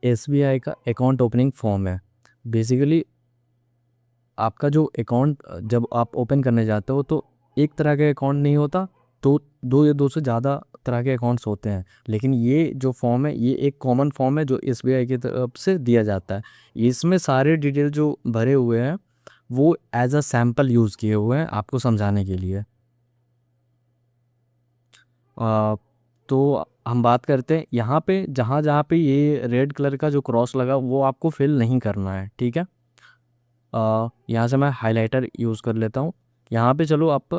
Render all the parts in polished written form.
SBI का account opening form है। Basically आपका जो अकाउंट जब आप ओपन करने जाते हो तो एक तरह का अकाउंट नहीं होता, तो दो या दो से ज़्यादा तरह के अकाउंट्स होते हैं। लेकिन ये जो फॉर्म है ये एक कॉमन फॉर्म है जो एसबीआई की तरफ से दिया जाता है। इसमें सारे डिटेल जो भरे हुए हैं वो एज अ सैम्पल यूज़ किए हुए हैं आपको समझाने के लिए। अ, तो हम बात करते हैं यहाँ पे, जहाँ जहाँ पे ये रेड कलर का जो क्रॉस लगा वो आपको फिल नहीं करना है, ठीक है। यहाँ से मैं हाइलाइटर यूज़ कर लेता हूँ। यहाँ पे चलो आप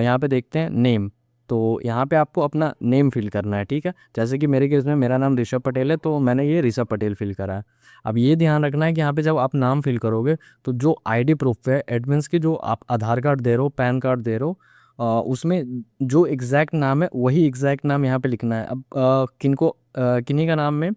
यहाँ पे देखते हैं नेम। तो यहाँ पे आपको अपना नेम फिल करना है, ठीक है। जैसे कि मेरे केस में मेरा नाम ऋषभ पटेल है तो मैंने ये ऋषभ पटेल फिल करा है। अब ये ध्यान रखना है कि यहाँ पे जब आप नाम फिल करोगे तो जो आईडी प्रूफ है एडमिन्स की, जो आप आधार कार्ड दे रहे हो, पैन कार्ड दे रहे हो, उसमें जो एग्जैक्ट नाम है वही एग्जैक्ट नाम यहाँ पे लिखना है। अब किन्हीं का नाम में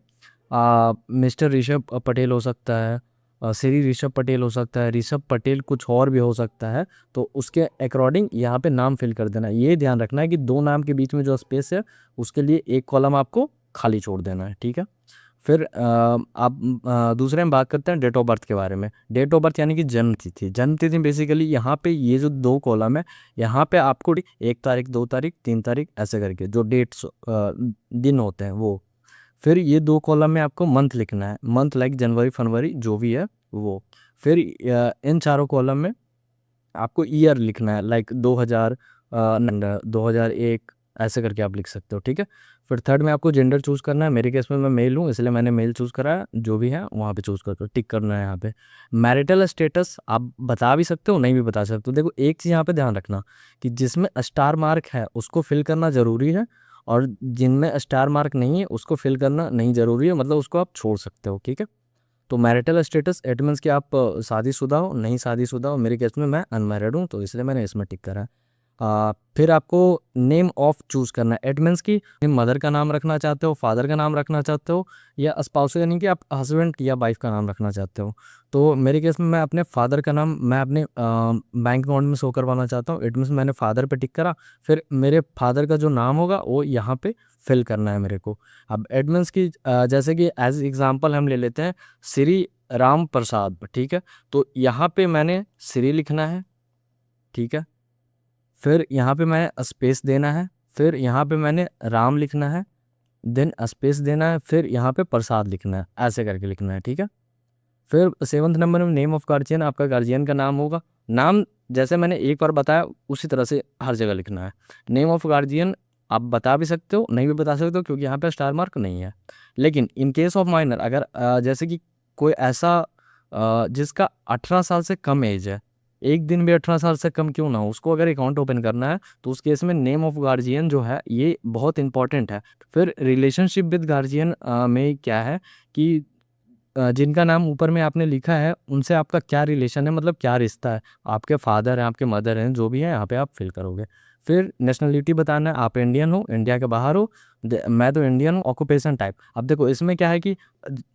मिस्टर ऋषभ पटेल हो सकता है, श्री ऋषभ पटेल हो सकता है, ऋषभ पटेल कुछ और भी हो सकता है। तो उसके अकॉर्डिंग यहाँ पे नाम फिल कर देना है। ये ध्यान रखना है कि दो नाम के बीच में जो स्पेस है उसके लिए एक कॉलम आपको खाली छोड़ देना है, ठीक है। फिर आप दूसरे में बात करते हैं डेट ऑफ बर्थ के बारे में। डेट ऑफ बर्थ यानी कि जन्म तिथि। जन्म तिथि बेसिकली यहाँ पे ये जो दो कॉलम है यहाँ पे आपको 1 तारीख, 2 तारीख, 3 तारीख ऐसे करके जो डेट्स दिन होते हैं वो। फिर ये दो कॉलम में आपको मंथ लिखना है, मंथ लाइक जनवरी फरवरी जो भी है वो। फिर इन चारों कॉलम में आपको ईयर लिखना है, लाइक 2001 ऐसे करके आप लिख सकते हो, ठीक है। फिर थर्ड में आपको जेंडर चूज़ करना है। मेरे केस में मैं मेल हूँ इसलिए मैंने मेल चूज़ करा है। जो भी है वहाँ पे चूज़ करके टिक करना है यहाँ पे। मैरिटल स्टेटस आप बता भी सकते हो, नहीं भी बता सकते हो। देखो एक चीज़ यहाँ पे ध्यान रखना कि जिसमें स्टार मार्क है उसको फिल करना ज़रूरी है, और जिनमें स्टार मार्क नहीं है उसको फिल करना नहीं ज़रूरी है, मतलब उसको आप छोड़ सकते हो, ठीक है। तो मैरिटल स्टेटस इट मीन्स कि आप शादीशुदा हो, नहीं शादीशुदा हो। मेरे केस में मैं अनमैरिड हूँ तो इसलिए मैंने इसमें टिक करा है। फिर आपको नेम ऑफ चूज़ करना है। इट मीन्स कि मदर का नाम रखना चाहते हो, फादर का नाम रखना चाहते हो, या स्पाउस यानी कि आप हस्बैंड या वाइफ का नाम रखना चाहते हो। तो मेरे केस में मैं अपने फादर का नाम मैं अपने बैंक अकाउंट में शो करवाना चाहता हूँ। इट मीन्स मैंने फादर पे टिक करा। फिर मेरे फादर का जो नाम होगा वो यहाँ पे फिल करना है मेरे को। अब इट मीन्स कि जैसे कि एज एग्जाम्पल हम ले लेते हैं श्री राम प्रसाद, ठीक है। तो यहाँ पे मैंने श्री लिखना है, ठीक है। फिर यहाँ पे मैंने स्पेस देना है, फिर यहाँ पे मैंने राम लिखना है, देन स्पेस देना है, फिर यहाँ पे प्रसाद लिखना है, ऐसे करके लिखना है, ठीक है। फिर 7वें नंबर में नेम ऑफ गार्जियन, आपका गार्जियन का नाम होगा। नाम जैसे मैंने एक बार बताया उसी तरह से हर जगह लिखना है। नेम ऑफ गार्जियन आप बता भी सकते हो, नहीं भी बता सकते हो, क्योंकि यहाँ पे स्टार मार्क नहीं है। लेकिन इन केस ऑफ माइनर, अगर जैसे कि कोई ऐसा जिसका 18 साल से कम एज है, एक दिन भी 18 साल से कम क्यों ना हो, उसको अगर अकाउंट ओपन करना है तो उस केस में नेम ऑफ गार्जियन जो है ये बहुत इंपॉर्टेंट है। फिर रिलेशनशिप विद गार्जियन में क्या है कि जिनका नाम ऊपर में आपने लिखा है उनसे आपका क्या रिलेशन है, मतलब क्या रिश्ता है, आपके फादर हैं, आपके मदर हैं, जो भी है यहाँ पे आप फिल करोगे। फिर नेशनलिटी बताना है, आप इंडियन हो, इंडिया के बाहर हो। मैं तो इंडियन हूँ। ऑक्यूपेशन टाइप, अब देखो इसमें क्या है कि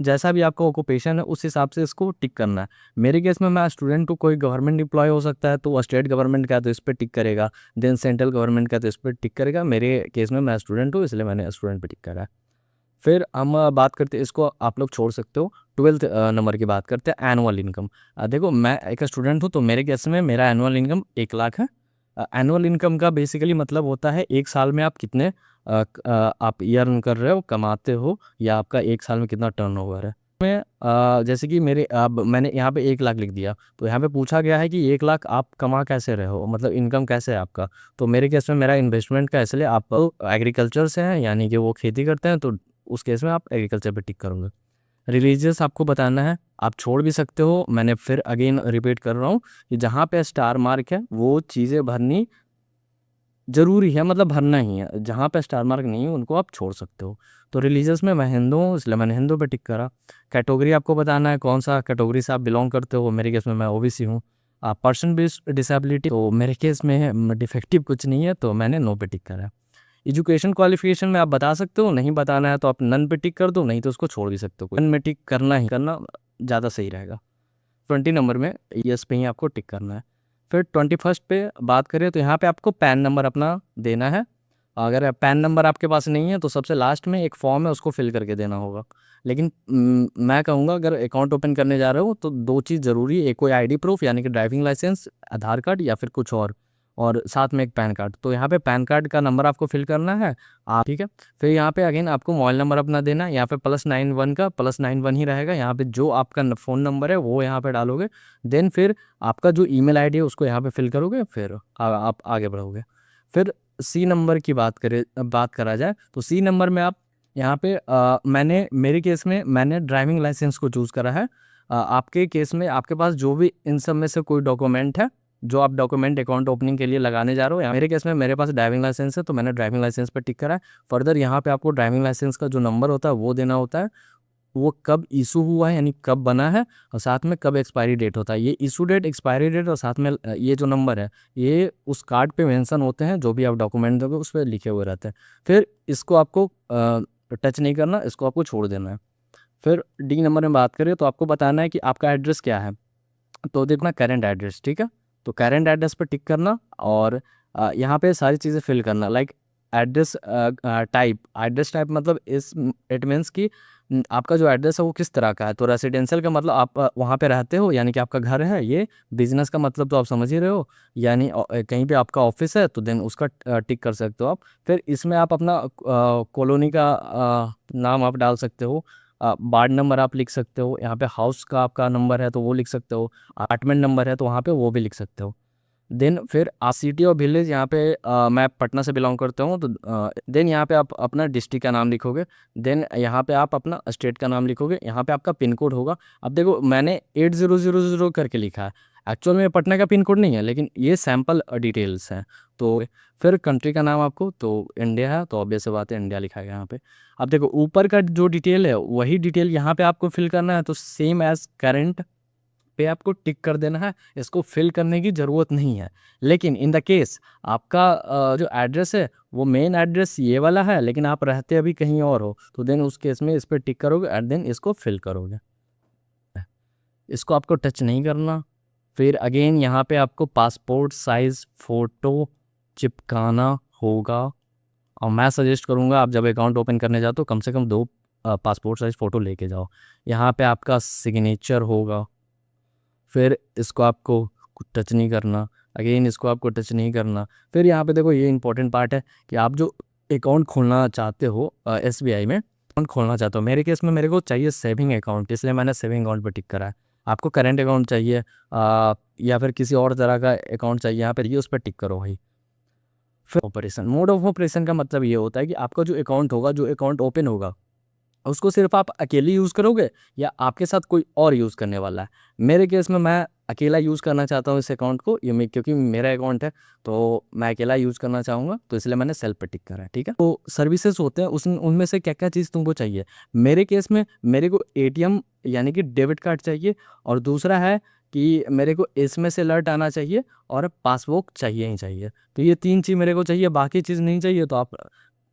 जैसा भी आपका ऑक्यूपेशन है उस हिसाब से इसको टिक करना है। मेरे केस में मैं स्टूडेंट हूँ, कोई गवर्नमेंट एम्प्लॉय हो सकता है तो वो स्टेट गवर्नमेंट का तो इस पर टिक करेगा, देन सेंट्रल गवर्नमेंट का तो इस पर टिक करेगा। मेरे केस में मैं स्टूडेंट हूँ इसलिए मैंने स्टूडेंट पे टिक करा है। फिर हम बात करते हैं, इसको आप लोग छोड़ सकते हो। 12th नंबर की बात करते हैं, एनुअल इनकम। देखो मैं एक स्टूडेंट हूँ तो मेरे केस में मेरा एनुअल इनकम 1 लाख है। एनुअल इनकम का बेसिकली मतलब होता है एक साल में आप कितने आप अर्न कर रहे हो, कमाते हो, या आपका एक साल में कितना टर्नओवर है। मैं जैसे कि मेरे अब मैंने यहाँ पे 1 लाख लिख दिया तो यहाँ पे पूछा गया है कि 1 लाख आप कमा कैसे रहे हो, मतलब इनकम कैसे है आपका। तो मेरे केस में मेरा इन्वेस्टमेंट का, इसलिए आप एग्रीकल्चर से हैं यानी कि वो खेती करते हैं, तो उस केस में आप एग्रीकल्चर पे टिक करोगे। रिलीजियस आपको बताना है, आप छोड़ भी सकते हो। मैंने फिर अगेन रिपीट कर रहा हूँ कि जहाँ पे स्टार मार्क है वो चीज़ें भरनी ज़रूरी है, मतलब भरना ही है। जहाँ पे स्टार मार्क नहीं है उनको आप छोड़ सकते हो। तो रिलीजियस में मैं हिंदू हूँ इसलिए मैंने हिंदू पे टिक करा। कैटेगरी आपको बताना है कौन सा कैटेगरी से आप बिलोंग करते हो। मेरे केस में मैं ओबीसी हूँ। पर्सन बेस्ड डिसेबिलिटी, तो मेरे केस में डिफेक्टिव कुछ नहीं है तो मैंने नो पे टिक करा। एजुकेशन क्वालिफिकेशन में आप बता सकते हो, नहीं बताना है तो आप नन पे टिक कर दो, नहीं तो उसको छोड़ भी सकते हो। नन में टिक करना ही करना ज़्यादा सही रहेगा। 20 नंबर में यस पे ही आपको टिक करना है। फिर 21st पे बात करें तो यहाँ पे आपको पैन नंबर अपना देना है। अगर पैन नंबर आपके पास नहीं है तो सबसे लास्ट में एक फॉर्म है उसको फिल करके देना होगा। लेकिन मैं कहूँगा अगर अकाउंट ओपन करने जा रहे हो तो 2 चीज़ ज़रूरी है, एक कोई आईडी प्रूफ़ यानी कि ड्राइविंग लाइसेंस, आधार कार्ड या फिर कुछ और साथ में एक पैन कार्ड। तो यहाँ पे पैन कार्ड का नंबर आपको फ़िल करना है ठीक है। फिर यहाँ पे अगेन आपको मोबाइल नंबर अपना देना है, यहाँ पे +91 का +91 ही रहेगा, यहाँ पे जो आपका फ़ोन नंबर है वो यहाँ पे डालोगे। देन फिर आपका जो ईमेल आईडी है उसको यहाँ पे फ़िल करोगे, फिर आप आगे बढ़ोगे। फिर सी नंबर की बात करा जाए तो सी नंबर में आप यहाँ पे मैंने मेरे केस में मैंने ड्राइविंग लाइसेंस को चूज़ करा है। आपके केस में आपके पास जो भी इन सब में से कोई डॉक्यूमेंट है, जो आप डॉक्यूमेंट अकाउंट ओपनिंग के लिए लगाने जा रहे हो, या मेरे केस में मेरे पास ड्राइविंग लाइसेंस है तो मैंने ड्राइविंग लाइसेंस पे टिक करा है। फर्दर यहाँ पे आपको ड्राइविंग लाइसेंस का जो नंबर होता है वो देना होता है, वो कब इशू हुआ है यानी कब बना है, और साथ में कब एक्सपायरी डेट होता है। ये इशू डेट, एक्सपायरी डेट और साथ में ये जो नंबर है ये उस कार्ड पे मेंशन होते हैं, जो भी आप डॉक्यूमेंट दोगे उस पर लिखे हुए रहते हैं। फिर इसको आपको टच नहीं करना, इसको आपको छोड़ देना है। फिर डी नंबर में बात करें तो आपको बताना है कि आपका एड्रेस क्या है, तो देखना करंट एड्रेस, ठीक है। तो करंट एड्रेस पर टिक करना और यहाँ पे सारी चीज़ें फिल करना, लाइक एड्रेस टाइप मतलब इस इट मीन्स कि आपका जो एड्रेस है वो किस तरह का है। तो रेसिडेंशियल का मतलब आप वहाँ पे रहते हो यानी कि आपका घर है ये। बिजनेस का मतलब तो आप समझ ही रहे हो, यानी कहीं पे आपका ऑफिस है तो देन उसका टिक कर सकते हो आप। फिर इसमें आप अपना कॉलोनी का नाम आप डाल सकते हो, वार्ड नंबर आप लिख सकते हो, यहाँ पे हाउस का आपका नंबर है तो वो लिख सकते हो, अपार्टमेंट नंबर है तो वहाँ पे वो भी लिख सकते हो। देन फिर सिटी और विलेज, यहाँ पे मैं पटना से बिलोंग करता हूँ तो देन यहाँ पे आप अपना डिस्ट्रिक्ट का नाम लिखोगे। देन यहाँ पे आप अपना स्टेट का नाम लिखोगे, यहाँ पे आपका पिन कोड होगा। अब देखो मैंने 8000 करके लिखा है, एक्चुअल में पटना का पिन कोड नहीं है, लेकिन ये सैम्पल डिटेल्स हैं। तो फिर कंट्री का नाम आपको तो इंडिया है तो ऑब्वियस बात है इंडिया लिखा है यहाँ पे। अब देखो ऊपर का जो डिटेल है वही डिटेल यहाँ पे आपको फिल करना है, तो सेम एज करेंट पे आपको टिक कर देना है, इसको फिल करने की ज़रूरत नहीं है। लेकिन इन द केस आपका जो एड्रेस है वो मेन एड्रेस ये वाला है, लेकिन आप रहते अभी कहीं और हो, तो देन उस केस में इस पर टिक करोगे एंड देन इसको फिल करोगे। इसको आपको टच नहीं करना। फिर अगेन यहाँ पे आपको पासपोर्ट साइज़ फ़ोटो चिपकाना होगा, और मैं सजेस्ट करूँगा आप जब अकाउंट ओपन करने जाओ तो कम से कम 2 पासपोर्ट साइज़ फ़ोटो लेके जाओ। यहाँ पे आपका सिग्नेचर होगा, फिर इसको आपको टच नहीं करना, अगेन इसको आपको टच नहीं करना। फिर यहाँ पे देखो ये इंपॉर्टेंट पार्ट है कि आप जो अकाउंट खोलना चाहते हो एसबीआई में अकाउंट खोलना चाहते हो, मेरे केस में मेरे को चाहिए सेविंग अकाउंट, इसलिए मैंने सेविंग अकाउंट पर टिक करा है। आपको करेंट अकाउंट चाहिए या फिर किसी और तरह का अकाउंट चाहिए, यहाँ पर ये उस पर टिक करो भाई। फिर ऑपरेशन, मोड ऑफ ऑपरेशन का मतलब ये होता है कि आपका जो अकाउंट होगा, जो अकाउंट ओपन होगा, उसको सिर्फ आप अकेले यूज़ करोगे या आपके साथ कोई और यूज़ करने वाला है। मेरे केस में मैं अकेला यूज़ करना चाहता हूँ इस अकाउंट को, क्योंकि मेरा अकाउंट है तो मैं अकेला यूज़ करना चाहूँगा, तो इसलिए मैंने सेल्फ पे टिक करा है, ठीक है। तो सर्विसेज होते हैं उनमें से क्या क्या चीज़ तुमको चाहिए। मेरे केस में मेरे को एटीएम यानी कि डेबिट कार्ड चाहिए, और दूसरा है कि मेरे को एसएमएस अलर्ट आना चाहिए, और पासबुक चाहिए ही चाहिए। तो ये 3 चीज़ मेरे को चाहिए, बाकी चीज़ नहीं चाहिए तो आप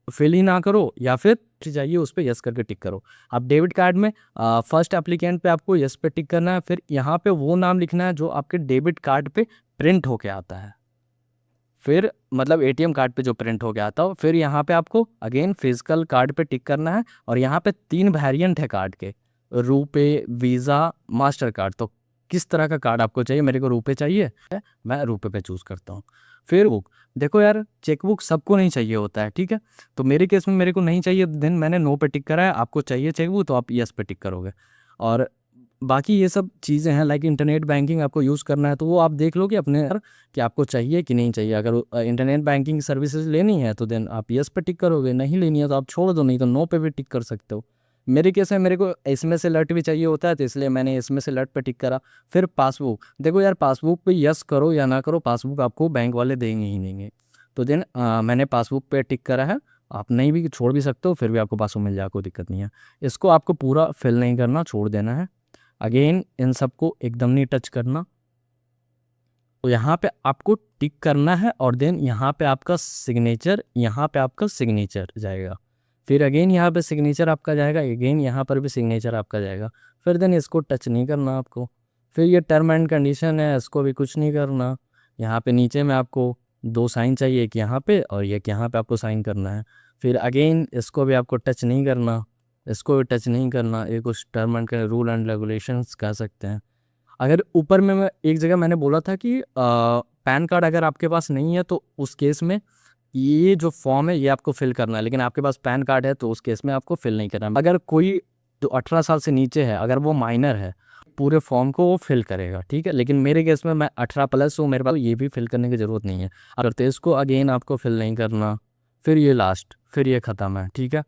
फिल ही ना करो, या फिर चाहिए उस पे यस करके टिक करो। अब डेबिट कार्ड में फर्स्ट एप्लीकेंट पे आपको यस पे टिक करना है, फिर यहाँ पे वो नाम लिखना है जो आपके डेबिट कार्ड पे प्रिंट होके आता है, फिर मतलब एटीएम कार्ड पे जो प्रिंट होके आता हो। फिर यहाँ पे आपको अगेन फिजिकल कार्ड पे टिक करना है, और यहाँ पे 3 वेरिएंट है कार्ड के, रुपे, वीज़ा, मास्टर कार्ड। तो किस तरह का कार्ड आपको चाहिए, मेरे को रुपे चाहिए, मैं रुपे पे चूज़ करता हूँ। फिर बुक, देखो यार चेकबुक सबको नहीं चाहिए होता है, ठीक है। तो मेरे केस में मेरे को नहीं चाहिए, देन मैंने नो पे टिक करा है। आपको चाहिए चेकबुक तो आप यस पे टिक करोगे। और बाकी ये सब चीज़ें हैं, लाइक इंटरनेट बैंकिंग आपको यूज़ करना है तो वो आप देख लो कि अपने कि आपको चाहिए कि नहीं चाहिए। अगर इंटरनेट बैंकिंग सर्विसेज लेनी है तो देन आप यस पे टिक करोगे, नहीं लेनी है तो आप छोड़ दो, नहीं तो नो पे भी टिक कर सकते हो। मेरे केस में मेरे को एसएमएस अलर्ट भी चाहिए होता है, तो इसलिए मैंने एसएमएस अलर्ट पे टिक करा। फिर पासबुक, देखो यार पासबुक पे यस करो या ना करो, पासबुक आपको बैंक वाले देंगे ही देंगे। तो देन मैंने पासबुक पे टिक करा है। आप नहीं भी छोड़ भी सकते हो, फिर भी आपको पासबुक मिल जाएगा, कोई दिक्कत नहीं है। इसको आपको पूरा फिल नहीं करना, छोड़ देना है। अगेन इन सबको एकदम नहीं टच करना। तो यहाँ पे आपको टिक करना है, और देन यहाँ पे आपका सिग्नेचर, यहाँ पे आपका सिग्नेचर जाएगा। फिर अगेन यहाँ पे सिग्नेचर आपका जाएगा, अगेन यहाँ पर भी सिग्नेचर आपका जाएगा। फिर देन इसको टच नहीं करना आपको। फिर ये टर्म एंड कंडीशन है, इसको भी कुछ नहीं करना। यहाँ पे नीचे में आपको 2 साइन चाहिए, एक यहाँ पे और एक यहाँ पे आपको साइन करना है। फिर अगेन इसको भी आपको टच नहीं करना। इसको टच नहीं करना, ये कुछ term and rule and regulations कह सकते हैं। अगर ऊपर में मैं एक जगह मैंने बोला था कि पैन कार्ड अगर आपके पास नहीं है तो उस केस में ये जो फॉर्म है ये आपको फिल करना है, लेकिन आपके पास पैन कार्ड है तो उस केस में आपको फिल नहीं करना। अगर कोई जो 18 साल से नीचे है, अगर वो माइनर है, पूरे फॉर्म को वो फिल करेगा, ठीक है। लेकिन मेरे केस में मैं 18 प्लस हूँ, मेरे पास ये भी फिल करने की ज़रूरत नहीं है। अगर तो इसको अगेन आपको फिल नहीं करना, फिर ये लास्ट, फिर ये ख़त्म है, ठीक है।